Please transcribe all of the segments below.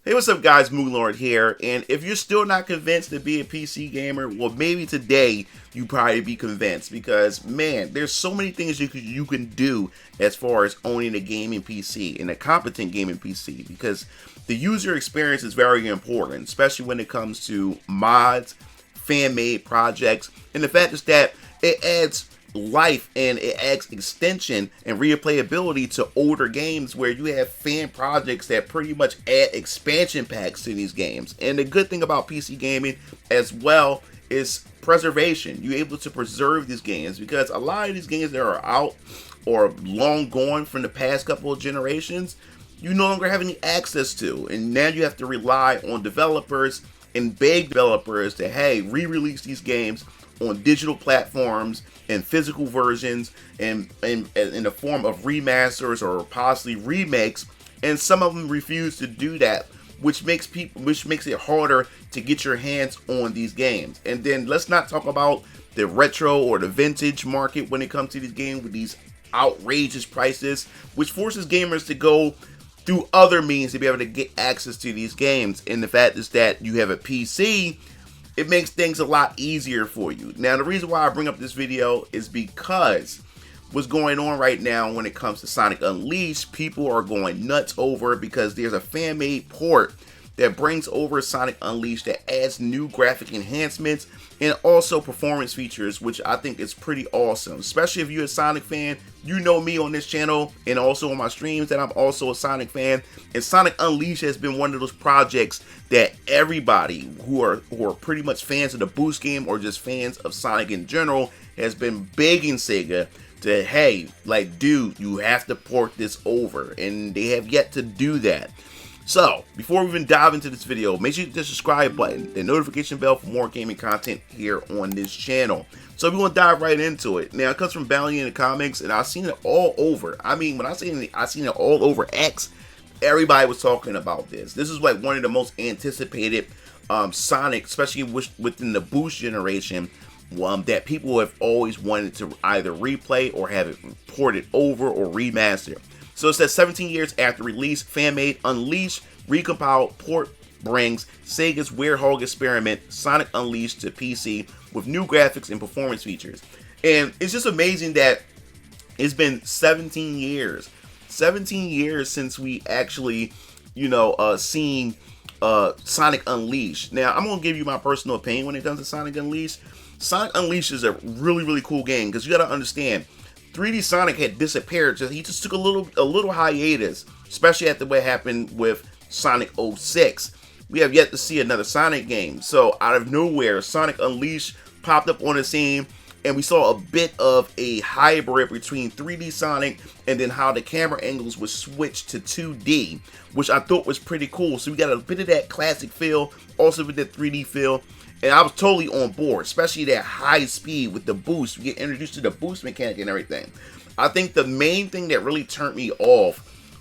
Hey, what's up, guys? MugenLord here, and if you're still not convinced to be a PC gamer, well, maybe today you probably be convinced because, man, there's so many things you can do as far as owning a gaming PC and a competent gaming PC because the user experience is very important, especially when it comes to mods, fan-made projects, and the fact is that it adds life and it adds extension and replayability to older games where you have fan projects that pretty much add expansion packs to these games. And the good thing about PC gaming as well is preservation. You're able to preserve these games because a lot of these games that are out or long gone from the past couple of generations, you no longer have any access to, and now you have to rely on developers and beg developers to, hey, re-release these games on digital platforms and physical versions and in the form of remasters or possibly remakes, and some of them refuse to do that, which makes it harder to get your hands on these games. And then let's not talk about the retro or the vintage market when it comes to these games with these outrageous prices, which forces gamers to go through other means to be able to get access to these games. And the fact is that you have a PC, it makes things a lot easier for you. Now, the reason why I bring up this video is because what's going on right now when it comes to Sonic Unleashed, people are going nuts over because there's a fan-made port that brings over Sonic Unleashed that adds new graphic enhancements and also performance features, which I think is pretty awesome. Especially if you're a Sonic fan, you know me on this channel and also on my streams that I'm also a Sonic fan. And Sonic Unleashed has been one of those projects that everybody who are pretty much fans of the Boost game or just fans of Sonic in general has been begging Sega to, hey, like, dude, you have to port this over, and they have yet to do that. So, before we even dive into this video, make sure you hit the subscribe button and notification bell for more gaming content here on this channel. So we're going to dive right into it. Now, it comes from Valiant in the comics, and I've seen it all over. I mean, when I say I've seen it all over X, everybody was talking about this. This is like one of the most anticipated Sonic, especially within the Boost generation, that people have always wanted to either replay or have it ported over or remastered. So it says 17 years after release, fan-made Unleashed Recompiled port brings Sega's Werehog experiment Sonic Unleashed to PC with new graphics and performance features. And it's just amazing that it's been 17 years. 17 years since we actually, seen Sonic Unleashed. Now, I'm going to give you my personal opinion when it comes to Sonic Unleashed. Sonic Unleashed is a really, really cool game because you got to understand, 3D Sonic had disappeared. He just took a little hiatus, especially after what happened with Sonic 06. We have yet to see another Sonic game. So out of nowhere, Sonic Unleashed popped up on the scene, and we saw a bit of a hybrid between 3D Sonic and then how the camera angles would switch to 2D, which I thought was pretty cool. So we got a bit of that classic feel, also with that 3D feel. And I was totally on board, especially that high speed with the boost. We get introduced to the boost mechanic and everything. I think the main thing that really turned me off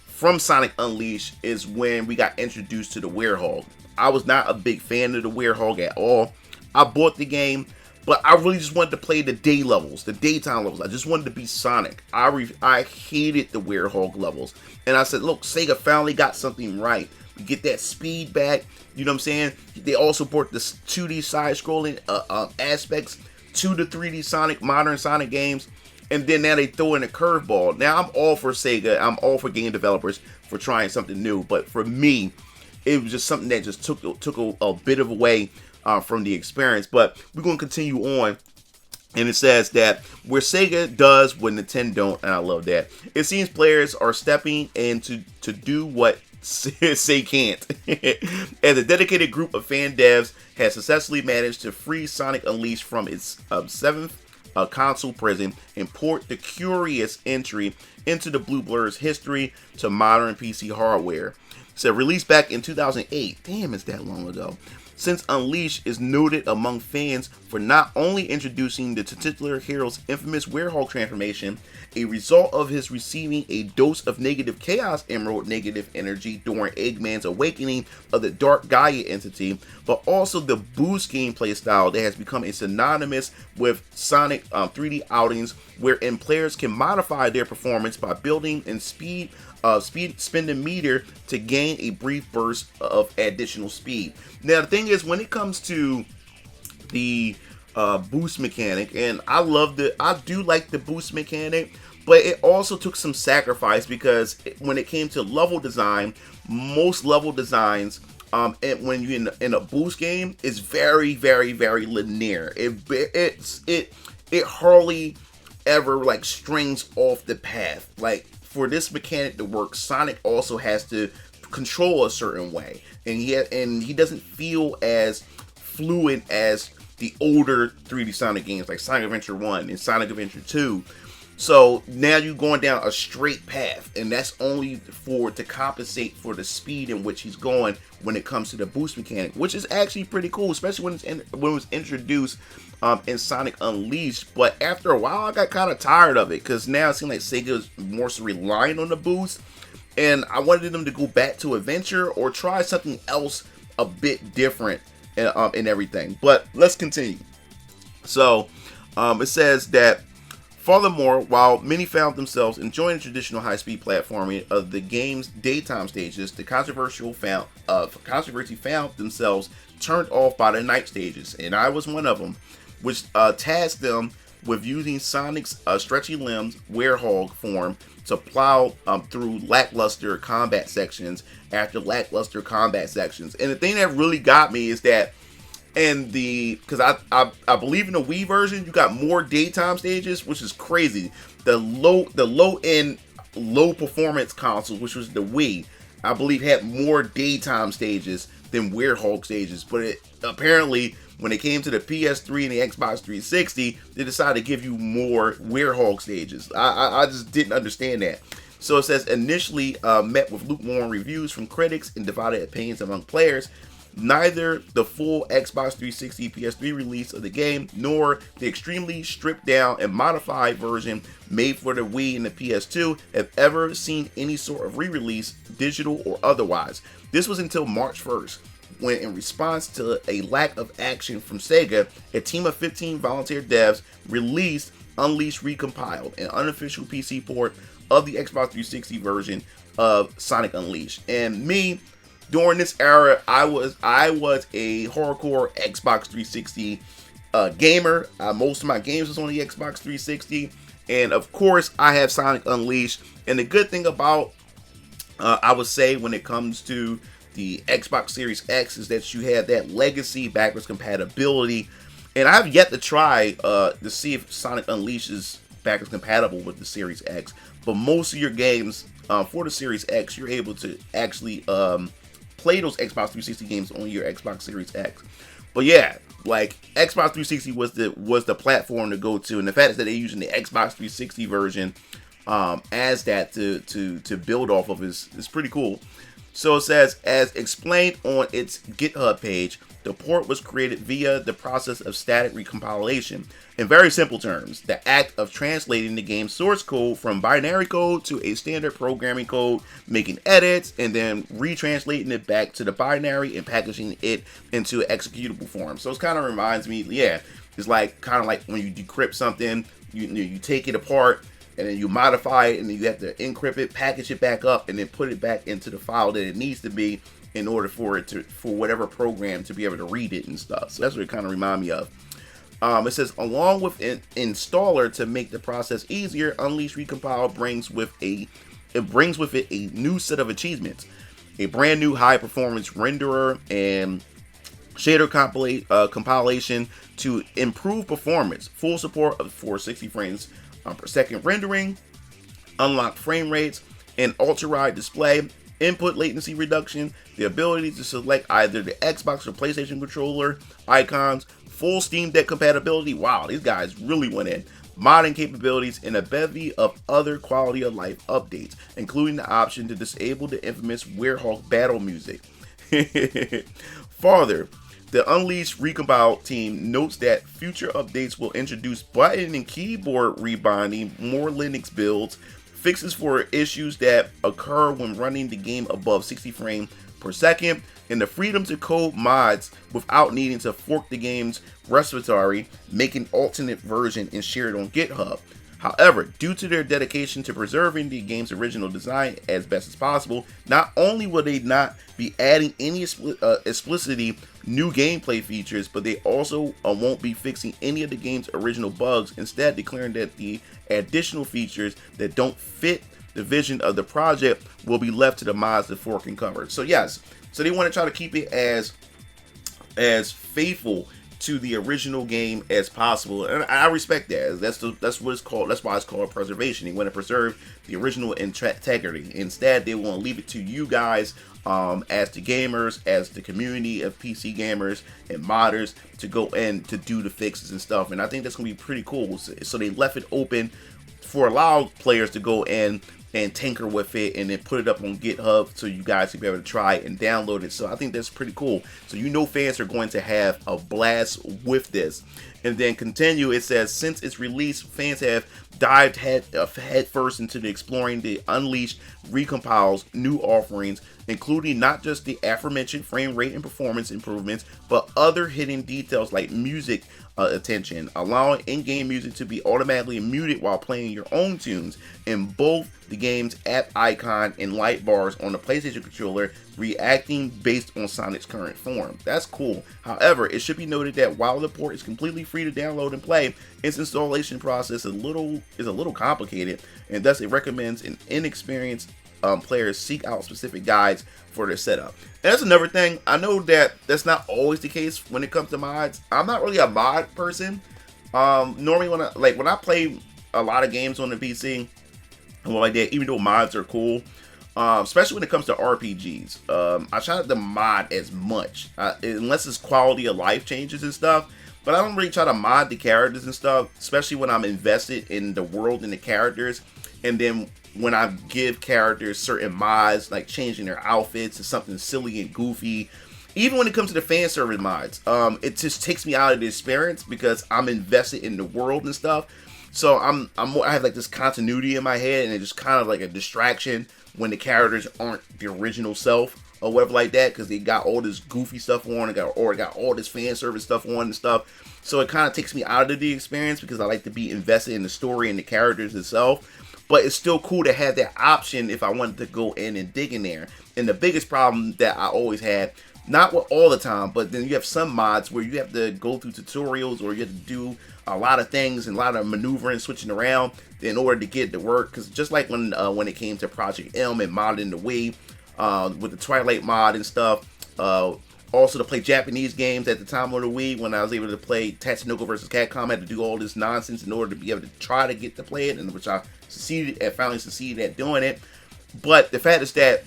from Sonic Unleashed is when we got introduced to the Werehog. I was not a big fan of the Werehog at all. I bought the game, but I really just wanted to play the day levels, the daytime levels. I just wanted to be Sonic. I hated the Werehog levels. And I said, look, Sega finally got something right. We get that speed back, you know what I'm saying? They also brought this 2D side-scrolling aspects to the 3D Sonic, modern Sonic games, and then now they throw in a curveball. Now, I'm all for Sega, I'm all for game developers for trying something new, but for me, it was just something that just took a bit of away from the experience. But we're going to continue on. And it says that where Sega does what Nintendo don't, and I love that, it seems players are stepping in to do what say can't. As a dedicated group of fan devs has successfully managed to free Sonic Unleashed from its seventh console prison and port the curious entry into the Blue Blur's history to modern PC hardware. So released back in 2008. Damn, it's that long ago. since Unleashed is noted among fans for not only introducing the titular hero's infamous Werehog transformation, a result of his receiving a dose of negative Chaos Emerald negative energy during Eggman's awakening of the Dark Gaia entity, but also the boost gameplay style that has become synonymous with Sonic 3D outings, wherein players can modify their performance by building and speed spending meter to gain a brief burst of additional speed. Now the thing is, when it comes to the boost mechanic, and I do like the boost mechanic, but it also took some sacrifice, because when it came to level design, most level designs and when you're in a boost game, is very, very, very linear. It hardly ever like strings off the path. Like, for this mechanic to work, Sonic also has to control a certain way, and he doesn't feel as fluid as the older 3D Sonic games like Sonic Adventure 1 and Sonic Adventure 2. So now you're going down a straight path, and that's only to compensate for the speed in which he's going when it comes to the boost mechanic, which is actually pretty cool, especially when it was introduced in Sonic Unleashed. But after a while, I got kind of tired of it, because now it seemed like Sega was more so relying on the boost, and I wanted them to go back to adventure or try something else a bit different and everything. But let's continue. So it says that, furthermore, while many found themselves enjoying the traditional high-speed platforming of the game's daytime stages, the controversy found themselves turned off by the night stages, and I was one of them, which tasked them with using Sonic's stretchy limbs, Werehog form, to plow through lackluster combat sections after lackluster combat sections. And the thing that really got me is that, because I believe in the Wii version, you got more daytime stages, which is crazy. The low end, low performance consoles, which was the Wii, I believe had more daytime stages than Werehog stages. But apparently, when it came to the PS3 and the Xbox 360, they decided to give you more Werehog stages. I just didn't understand that. So it says, initially met with lukewarm reviews from critics and divided opinions among players, neither the full Xbox 360 PS3 release of the game nor the extremely stripped down and modified version made for the Wii and the PS2 have ever seen any sort of re-release, digital or otherwise. This was until March 1st, when, in response to a lack of action from Sega, a team of 15 volunteer devs released Unleashed Recompiled, an unofficial PC port of the Xbox 360 version of Sonic Unleashed. And me, during this era, I was a hardcore Xbox 360 gamer. Most of my games was on the Xbox 360, and of course, I have Sonic Unleashed. And the good thing about, I would say, when it comes to the Xbox Series X, is that you have that legacy backwards compatibility. And I have yet to try to see if Sonic Unleashed is backwards compatible with the Series X. But most of your games for the Series X, you're able to actually play those Xbox 360 games on your Xbox Series X. But yeah, like, Xbox 360 was the platform to go to, and the fact is that they're using the Xbox 360 version as that to build off of is pretty cool. So it says, as explained on its GitHub page, the port was created via the process of static recompilation. In very simple terms, the act of translating the game's source code from binary code to a standard programming code, making edits, and then retranslating it back to the binary and packaging it into an executable form. So it kind of reminds me, yeah, it's like kind of like when you decrypt something, you take it apart, and then you modify it, and then you have to encrypt it, package it back up, and then put it back into the file that it needs to be in order for whatever program to be able to read it and stuff. So that's what it kind of reminds me of. It says, along with an installer to make the process easier, Unleashed Recompiled brings with it a new set of achievements, a brand new high performance renderer and shader compilation to improve performance, full support of 460 frames per second rendering, unlocked frame rates, and ultra-wide display, input latency reduction, the ability to select either the Xbox or PlayStation controller icons, full Steam Deck compatibility. Wow, these guys really went in. Modding capabilities, and a bevy of other quality of life updates, including the option to disable the infamous Werehog battle music. Farther, The Unleashed Recompiled team notes that future updates will introduce button and keyboard rebinding, more Linux builds, fixes for issues that occur when running the game above 60 frames per second, and the freedom to code mods without needing to fork the game's repository, make an alternate version, and share it on GitHub. However, due to their dedication to preserving the game's original design as best as possible, not only will they not be adding any explicitly new gameplay features, but they also won't be fixing any of the game's original bugs, instead declaring that the additional features that don't fit the vision of the project will be left to the mods to fork and cover. So yes, so they want to try to keep it as faithful to the original game as possible, and I respect that. That's what it's called. That's why it's called preservation. They want to preserve the original integrity. Instead, they want to leave it to you guys, as the gamers, as the community of PC gamers and modders, to go in to do the fixes and stuff. And I think that's gonna be pretty cool. So they left it open for allow players to go in and tinker with it and then put it up on GitHub so you guys can be able to try it and download it. So I think that's pretty cool. So fans are going to have a blast with this. And then continue, it says, since its release, fans have dived head first into exploring the Unleashed Recompiled's new offerings, including not just the aforementioned frame rate and performance improvements, but other hidden details like music attention, allowing in-game music to be automatically muted while playing your own tunes, and both the game's app icon and light bars on the PlayStation controller reacting based on Sonic's current form. That's cool. However, it should be noted that while the port is completely free to download and play, its installation process is a little complicated, and thus it recommends an inexperienced players seek out specific guides for their setup. And that's another thing. I know that that's not always the case when it comes to mods. I'm not really a mod person. Normally when I play a lot of games on the PC and like that, even though mods are cool, especially when it comes to RPGs, I try not to mod as much unless it's quality of life changes and stuff. But I don't really try to mod the characters and stuff, especially when I'm invested in the world and the characters. And then when I give characters certain mods, like changing their outfits to something silly and goofy, even when it comes to the fan service mods, it just takes me out of the experience because I'm invested in the world and stuff. So I have like this continuity in my head, and it's just kind of like a distraction when the characters aren't the original self or whatever like that, because they got all this goofy stuff on, or got all this fan service stuff on and stuff. So it kind of takes me out of the experience because I like to be invested in the story and the characters itself. But it's still cool to have that option if I wanted to go in and dig in there. And the biggest problem that I always had, not with all the time, but then you have some mods where you have to go through tutorials, or you have to do a lot of things and a lot of maneuvering, switching around in order to get it to work. Because just like when it came to Project M and modding the Wii, with the Twilight mod and stuff, also to play Japanese games at the time on the Wii, when I was able to play Tatsunoko vs. Capcom, I had to do all this nonsense in order to be able to try to get to play it, and which I finally succeeded at doing it. But the fact is that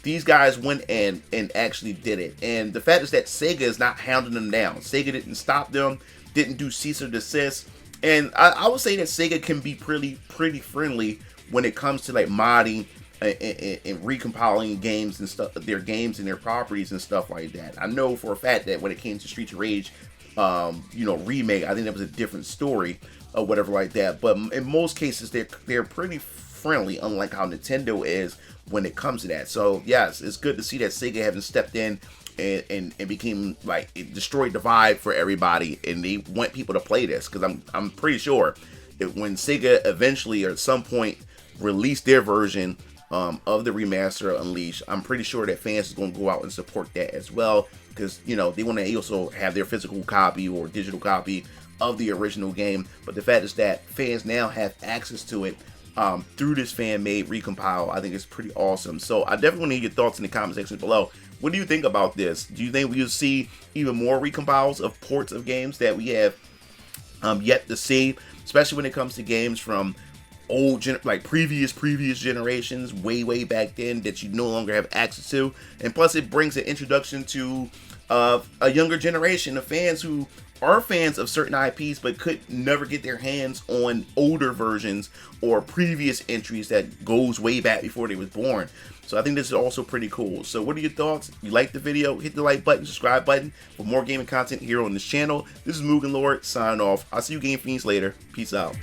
these guys went in and actually did it, and the fact is that Sega is not hounding them down. Sega didn't stop them, didn't do cease or desist, and I would say that Sega can be pretty friendly when it comes to like modding and recompiling games and stuff, their games and their properties and stuff like that. I know for a fact that when it came to Streets of Rage, remake, I think that was a different story or whatever like that. But in most cases, they're pretty friendly, unlike how Nintendo is when it comes to that. So yes, it's good to see that Sega having stepped in and became like, it destroyed the vibe for everybody, and they want people to play this, because I'm pretty sure that when Sega eventually or at some point release their version of the remaster of Unleashed, I'm pretty sure that fans is going to go out and support that as well, because they want to also have their physical copy or digital copy of the original game. But the fact is that fans now have access to it through this fan-made recompile. I think it's pretty awesome. So I definitely want to hear your thoughts in the comment section below. What do you think about this? Do you think we'll see even more recompiles of ports of games that we have yet to see, especially when it comes to games from old previous generations, way back then, that you no longer have access to? And plus, it brings an introduction to a younger generation of fans who are fans of certain IPs but could never get their hands on older versions or previous entries that goes way back before they was born. So I think this is also pretty cool. So what are your thoughts? If you like the video, hit the like button, subscribe button for more gaming content here on this channel. This is MugenLord signing off. I'll see you Game Fiends later. Peace out.